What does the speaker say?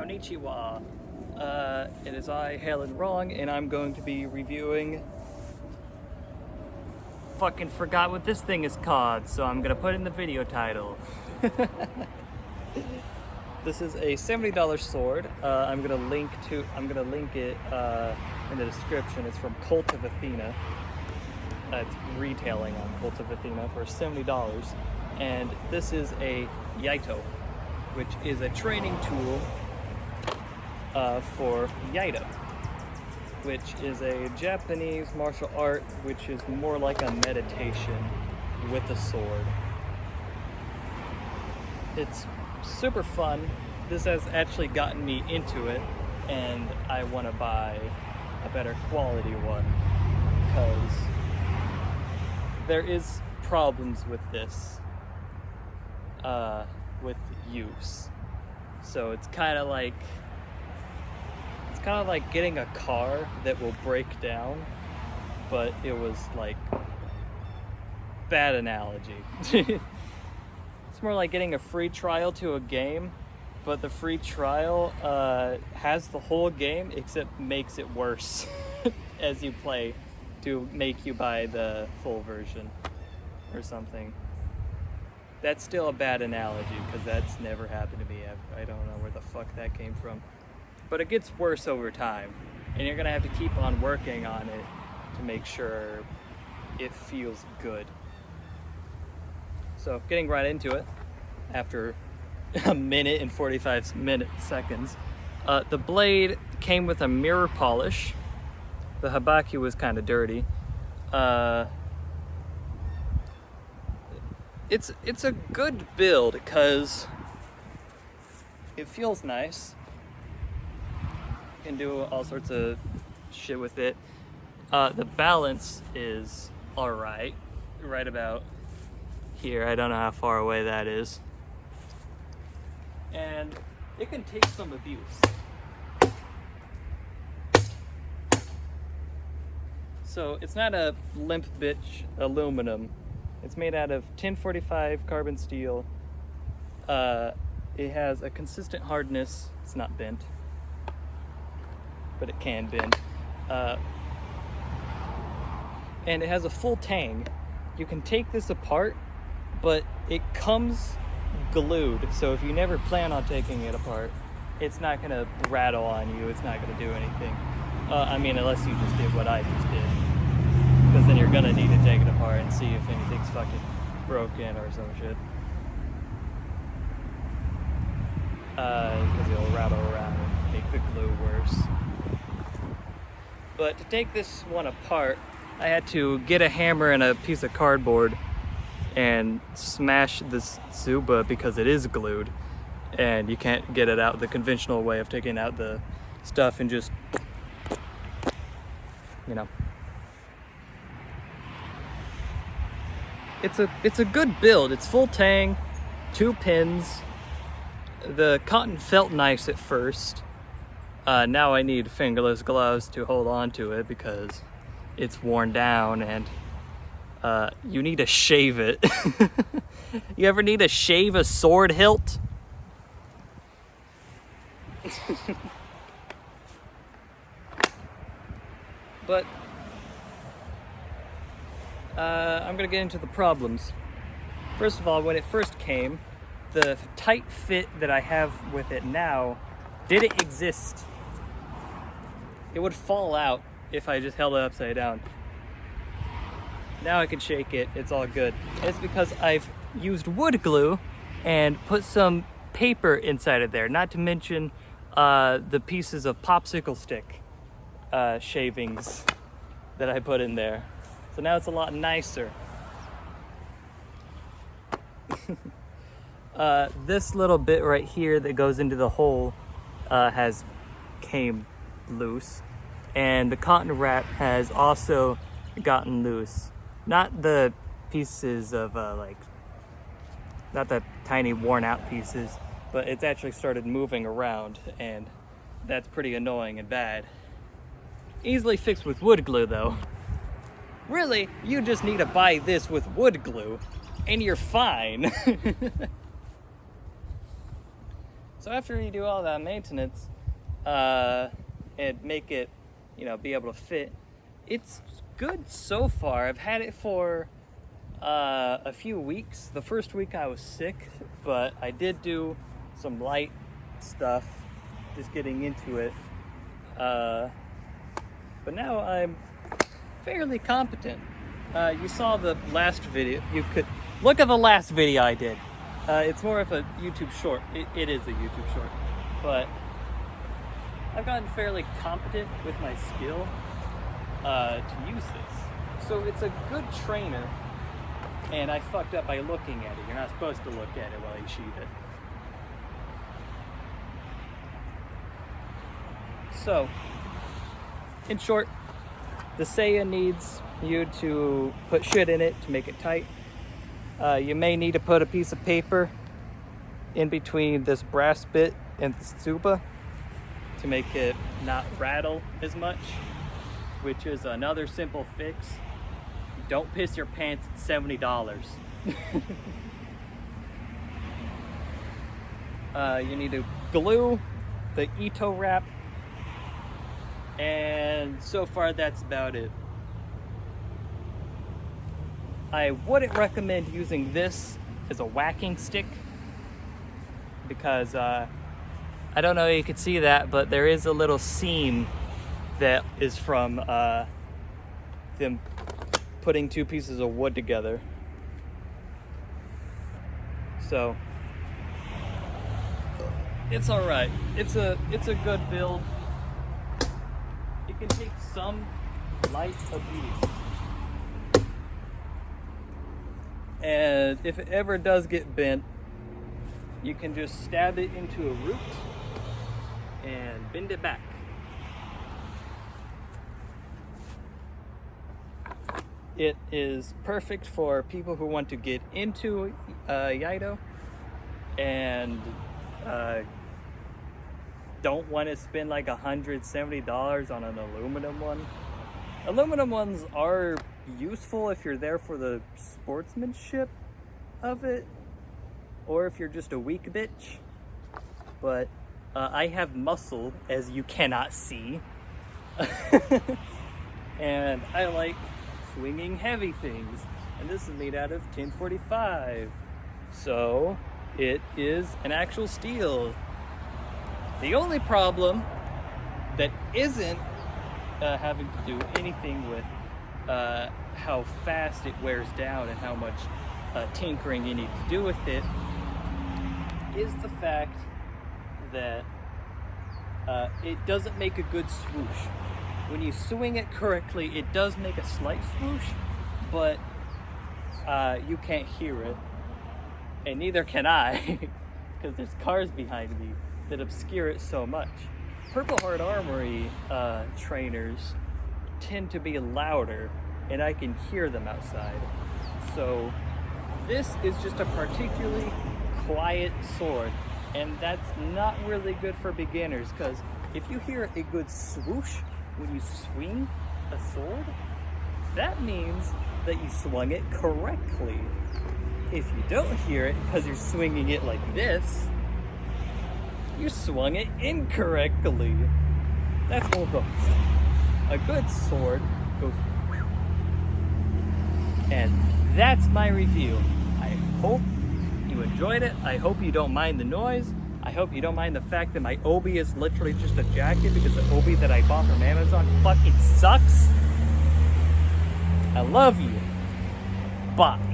Konnichiwa. It is I, Helen Wrong, and I'm going to be reviewing... Fucking forgot what this thing is called, so I'm gonna put it in the video title. This is a $70 sword. I'm gonna link it in the description. It's from Kult of Athena. It's retailing on Kult of Athena for $70. And this is a Iaito, which is a training tool for Iaito, which is a Japanese martial art, which is more like a meditation with a sword. It's super fun. This has actually gotten me into it, and I want to buy a better quality one because there is problems with this with use. So it's kind of like getting a car that will break down, but it was like bad analogy. It's more like getting a free trial to a game, but the free trial has the whole game except makes it worse as you play to make you buy the full version or something. That's still a bad analogy because that's never happened to me. I don't know where the fuck that came from. But it gets worse over time, and you're gonna have to keep on working on it to make sure it feels good. So getting right into it, after a minute and 45 seconds, the blade came with a mirror polish. The habaki was kind of dirty. It's a good build because it feels nice. You can do all sorts of shit with it. The balance is alright, right about here. I don't know how far away that is. And it can take some abuse. So it's not a limp bitch aluminum. It's made out of 1045 carbon steel. It has a consistent hardness. It's not bent, but it can bend. And it has a full tang. You can take this apart, but it comes glued. So if you never plan on taking it apart, it's not gonna rattle on you. It's not gonna do anything. I mean, unless you just did what I just did. Because then you're gonna need to take it apart and see if anything's fucking broken or some shit. Because it'll rattle around and make the glue worse. But to take this one apart, I had to get a hammer and a piece of cardboard and smash this Zuba because it is glued. And you can't get it out the conventional way of taking out the stuff and just, you know. It's a good build. It's full tang, 2 pins. The cotton felt nice at first. Now I need fingerless gloves to hold on to it because it's worn down and you need to shave it. You ever need to shave a sword hilt? But I'm gonna get into the problems. First of all, when it first came, the tight fit that I have with it now didn't exist. It would fall out if I just held it upside down. Now I can shake it, it's all good. It's because I've used wood glue and put some paper inside of there, not to mention the pieces of popsicle stick shavings that I put in there. So now it's a lot nicer. This little bit right here that goes into the hole came loose, and the cotton wrap has also gotten loose. Not the pieces of not the tiny worn out pieces, but it's actually started moving around, and that's pretty annoying and bad. Easily fixed with wood glue though. Really, you just need to buy this with wood glue and you're fine. So after you do all that maintenance, and make it, be able to fit, it's good so far. I've had it for a few weeks. The first week I was sick, but I did do some light stuff, just getting into it. But now I'm fairly competent. You saw the last video. You could look at the last video I did. It's more of a YouTube short. It is a YouTube short, but I've gotten fairly competent with my skill to use this. So it's a good trainer, and I fucked up by looking at it. You're not supposed to look at it while you sheath it. So, in short, the Seiya needs you to put shit in it to make it tight. You may need to put a piece of paper in between this brass bit and the tsuba to make it not rattle as much, which is another simple fix. Don't piss your pants at $70. You need to glue the Iaito wrap, and so far that's about it. I wouldn't recommend using this as a whacking stick because I don't know if you could see that, but there is a little seam that is from them putting two pieces of wood together. So it's all right. It's a good build. It can take some light abuse. And if it ever does get bent, you can just stab it into a root and bend it back. It is perfect for people who want to get into Iaito and don't want to spend like $170 on an aluminum one. Aluminum ones are useful if you're there for the sportsmanship of it, or if you're just a weak bitch. But I have muscle, as you cannot see. And I like swinging heavy things. And this is made out of tin 45. So it is an actual steel. The only problem that isn't having to do anything with how fast it wears down and how much tinkering you need to do with it is the fact that it doesn't make a good swoosh. When you swing it correctly, it does make a slight swoosh, but you can't hear it, and neither can I, because there's cars behind me that obscure it so much. Purple Heart Armory trainers tend to be louder, and I can hear them outside. So this is just a particularly quiet sword, and that's not really good for beginners, because if you hear a good swoosh when you swing a sword, that means that you swung it correctly. If you don't hear it because you're swinging it like this, you swung it incorrectly. That's all those. A good sword goes whew. And that's my review. I hope you enjoyed it. I hope you don't mind the noise. I hope you don't mind the fact that my obi is literally just a jacket because the obi that I bought from Amazon fucking sucks. I love you. Bye.